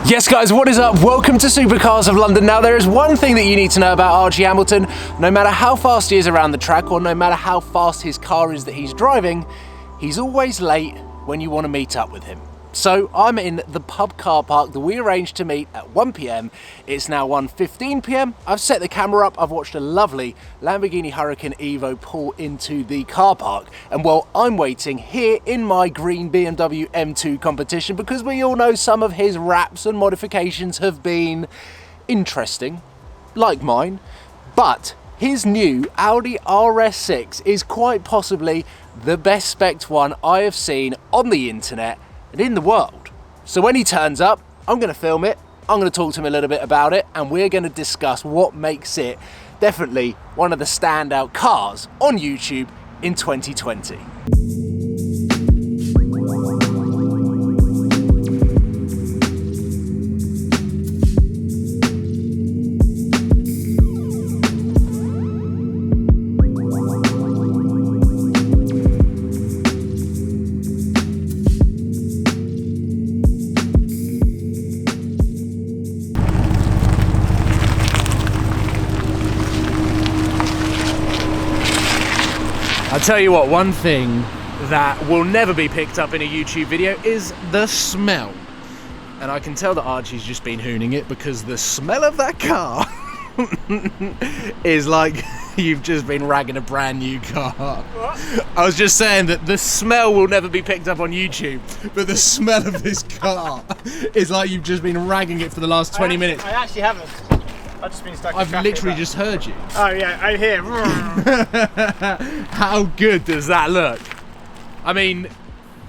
Yes guys, what is up? Welcome to Supercars of London. Now there is one thing that you need to know about Archie Hamilton. No matter how fast he is around the track or no matter how fast his car is that he's driving, he's always late when you want to meet up with him. So I'm in the pub car park that we arranged to meet at 1 PM. It's now 1:15 PM. I've set the camera up. I've watched a lovely Lamborghini Hurricane Evo pull into the car park. And while I'm waiting here in my green BMW M2 competition, because we all know some of his wraps and modifications have been interesting, like mine, but his new Audi RS6 is quite possibly the best spec'd one I have seen on the internet and in the world. So when he turns up, I'm going to film it, I'm going to talk to him a little bit about it, and we're going to discuss what makes it definitely one of the standout cars on YouTube in 2020. I'll tell you what, one thing that will never be picked up in a YouTube video is the smell. And I can tell that Archie's just been hooning it because the smell of that car is like you've just been ragging a brand new car. What? I was just saying that the smell will never be picked up on YouTube, but the smell of this car is like you've just been ragging it for the last 20 minutes. I actually haven't. I've just been stuck in I've traffic, literally just heard you. Oh yeah, I hear. How good does that look? I mean,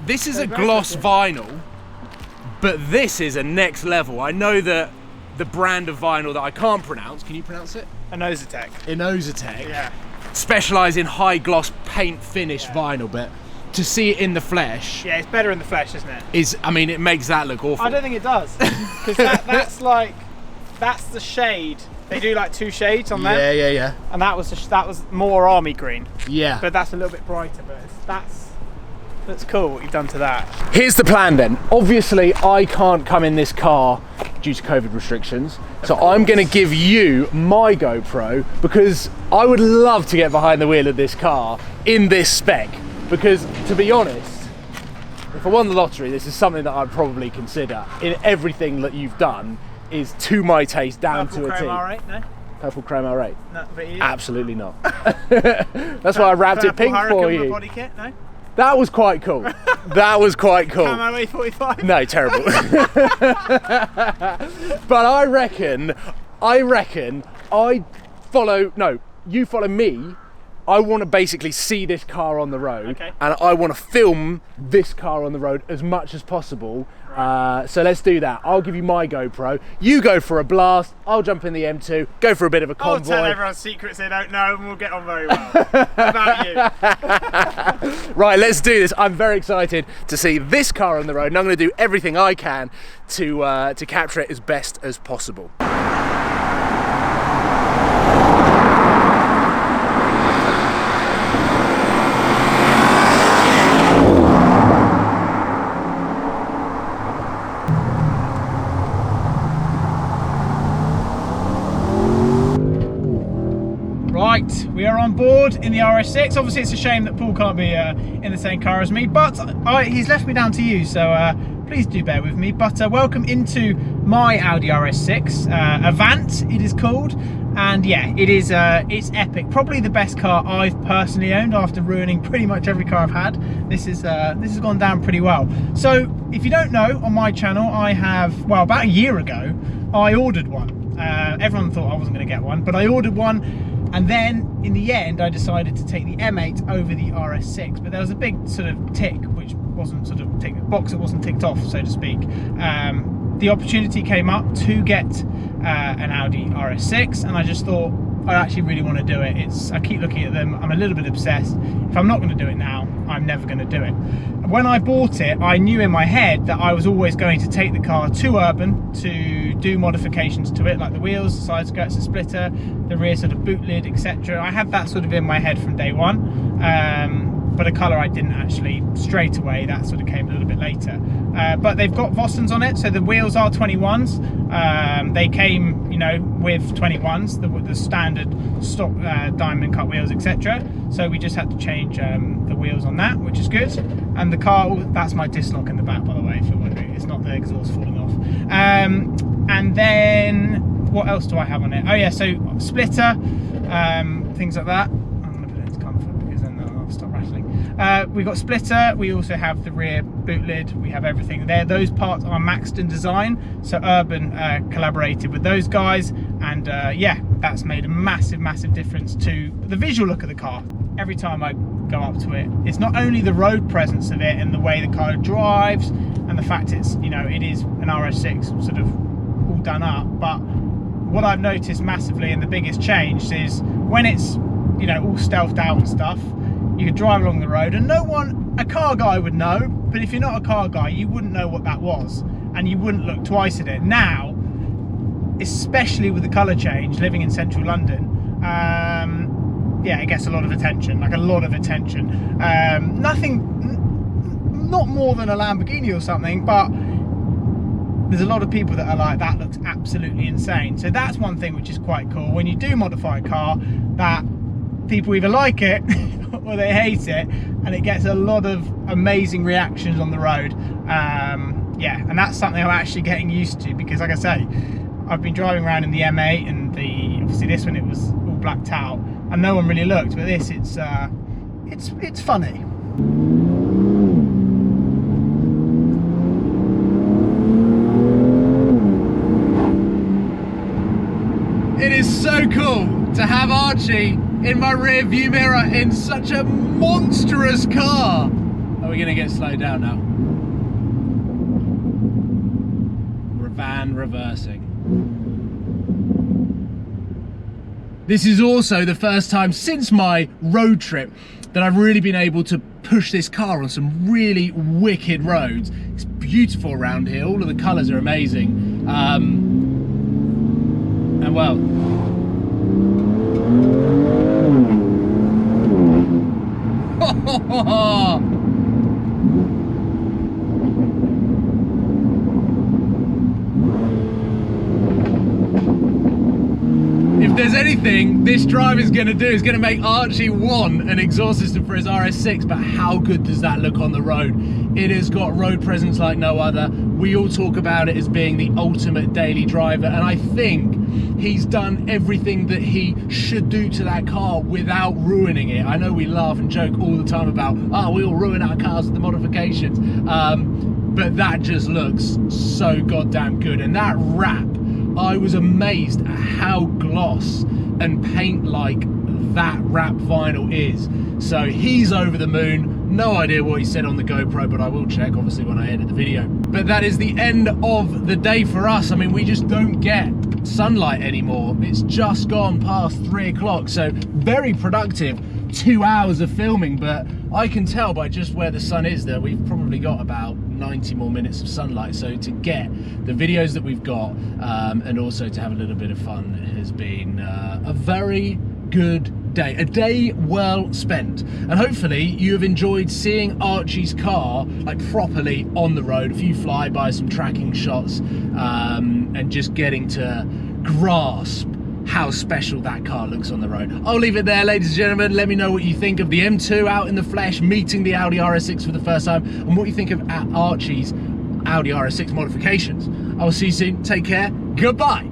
this is a gloss vinyl, but this is a next level. I know that the brand of vinyl that I can't pronounce, can you pronounce it? Inositec. Inositec. Yeah. Specialise in high gloss paint finish vinyl, but to see it in the flesh. Yeah, it's better in the flesh, isn't it? I mean, it makes that look awful. I don't think it does, because that's the shade. They do like two shades on there. Yeah. And that was more army green. Yeah. But that's a little bit brighter. But that's cool what you've done to that. Here's the plan then. Obviously, I can't come in this car due to COVID restrictions. So I'm going to give you my GoPro because I would love to get behind the wheel of this car in this spec. Because to be honest, if I won the lottery, this is something that I'd probably consider. In everything that you've done is to my taste down Purple to a T. R8, no? Purple Chrome R8? No, but you? Absolutely not. That's why I wrapped it pink for you. Body kit, no? That was quite cool. That was quite cool. Camo A45? No, terrible. But I reckon you follow me. I want to basically see this car on the road, okay, and I want to film this car on the road as much as possible. Right. So let's do that. I'll give you my GoPro. You go for a blast. I'll jump in the M2, go for a bit of a convoy. I'll tell everyone secrets they don't know, and we'll get on very well. About you. Right, let's do this. I'm very excited to see this car on the road, and I'm going to do everything I can to capture it as best as possible. Right, we are on board in the RS6. Obviously it's a shame that Paul can't be in the same car as me, but he's left me down to you, so please do bear with me. But welcome into my Audi RS6 Avant, it is called. And yeah, it's epic. Probably the best car I've personally owned after ruining pretty much every car I've had. This has gone down pretty well. So if you don't know, on my channel I have, well, about a year ago I ordered one. Everyone thought I wasn't going to get one, but I ordered one. And then in the end I decided to take the M8 over the RS6, but there was a big sort of tick which wasn't sort of ticked, box that wasn't ticked off, so to speak. The opportunity came up to get an Audi RS6, and I just thought I actually really want to do it. I keep looking at them, I'm a little bit obsessed. If I'm not going to do it now, I'm never going to do it. When I bought it, I knew in my head that I was always going to take the car to Urban to do modifications to it, like the wheels, the side skirts, the splitter, the rear sort of boot lid, etc. I had that sort of in my head from day one. but a colour I didn't actually straight away. That sort of came a little bit later. But they've got vossens on it, so the wheels are 21s. They came, you know, with 21s, the standard stock diamond cut wheels, etc. So we just had to change the wheels on that, which is good. And the car, that's my disc lock in the back, by the way, if you're wondering. It's not the exhaust falling off. And then what else do I have on it? Oh yeah, so splitter, things like that. Because then I'll stop rattling. We've got splitter, we also have the rear boot lid, we have everything there. Those parts are Maxton Design, so Urban collaborated with those guys, and yeah, that's made a massive difference to the visual look of the car. Every time I go up to it, it's not only the road presence of it and the way the car drives and the fact it's, you know, it is an RS6 sort of all done up, but what I've noticed massively and the biggest change is when it's, you know, all stealthed out and stuff, you could drive along the road and a car guy would know, but if you're not a car guy, you wouldn't know what that was and you wouldn't look twice at it. Now, especially with the colour change, living in central London, yeah, it gets a lot of attention, like a lot of attention. Not more than a Lamborghini or something, but there's a lot of people that are like, that looks absolutely insane. So that's one thing which is quite cool. When you do modify a car, that people either like it or they hate it, and it gets a lot of amazing reactions on the road. Yeah, and that's something I'm actually getting used to, because like I say, I've been driving around in the M8 and obviously this one, it was all blacked out and no one really looked, but this, it's funny. It is so cool to have Archie in my rear view mirror in such a monstrous car. Are we gonna get slowed down now? Van reversing. This is also the first time since my road trip that I've really been able to push this car on some really wicked roads. It's beautiful around here, all of the colours are amazing. And well, if there's anything this drive is going to do, is going to make Archie want an exhaust system for his RS6, but how good does that look on the road? It has got road presence like no other. We all talk about it as being the ultimate daily driver, and I think he's done everything that he should do to that car without ruining it. I know we laugh and joke all the time about, oh, we all ruin our cars with the modifications, but that just looks so goddamn good. And that wrap, I was amazed at how gloss and paint-like that wrap vinyl is. So he's over the moon. No idea what he said on the GoPro, but I will check obviously when I edit the video. But that is the end of the day for us. I mean, we just don't get sunlight anymore. It's just gone past 3 o'clock, so very productive 2 hours of filming, but I can tell by just where the sun is that we've probably got about 90 more minutes of sunlight. So to get the videos that we've got and also to have a little bit of fun has been a very good day, a day well spent. And hopefully you have enjoyed seeing Archie's car like properly on the road, a few flybys, some tracking shots, and just getting to grasp how special that car looks on the road. I'll leave it there, ladies and gentlemen. Let me know what you think of the M2 out in the flesh, meeting the Audi RS6 for the first time, and what you think of Archie's Audi RS6 modifications. I will see you soon. Take care. Goodbye.